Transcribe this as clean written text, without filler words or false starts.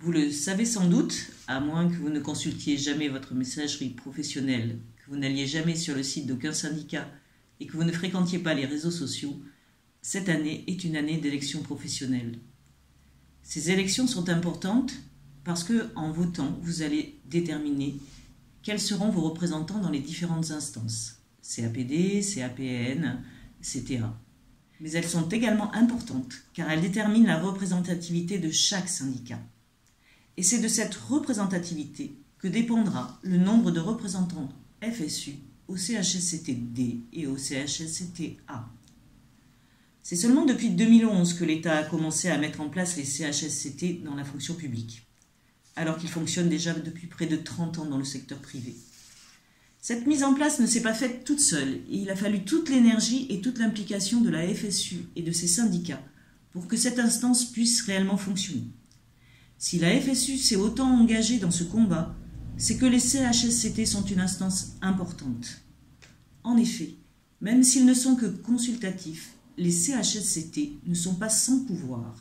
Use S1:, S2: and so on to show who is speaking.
S1: Vous le savez sans doute, à moins que vous ne consultiez jamais votre messagerie professionnelle, que vous n'alliez jamais sur le site d'aucun syndicat et que vous ne fréquentiez pas les réseaux sociaux, cette année est une année d'élections professionnelles. Ces élections sont importantes parce que, en votant, vous allez déterminer quels seront vos représentants dans les différentes instances, CAPD, CAPN, CTA. Mais elles sont également importantes car elles déterminent la représentativité de chaque syndicat. Et c'est de cette représentativité que dépendra le nombre de représentants FSU au CHSCT-D et au CHSCT-A. C'est seulement depuis 2011 que l'État a commencé à mettre en place les CHSCT dans la fonction publique, alors qu'ils fonctionnent déjà depuis près de 30 ans dans le secteur privé. Cette mise en place ne s'est pas faite toute seule et il a fallu toute l'énergie et toute l'implication de la FSU et de ses syndicats pour que cette instance puisse réellement fonctionner. Si la FSU s'est autant engagée dans ce combat, c'est que les CHSCT sont une instance importante. En effet, même s'ils ne sont que consultatifs, les CHSCT ne sont pas sans pouvoir.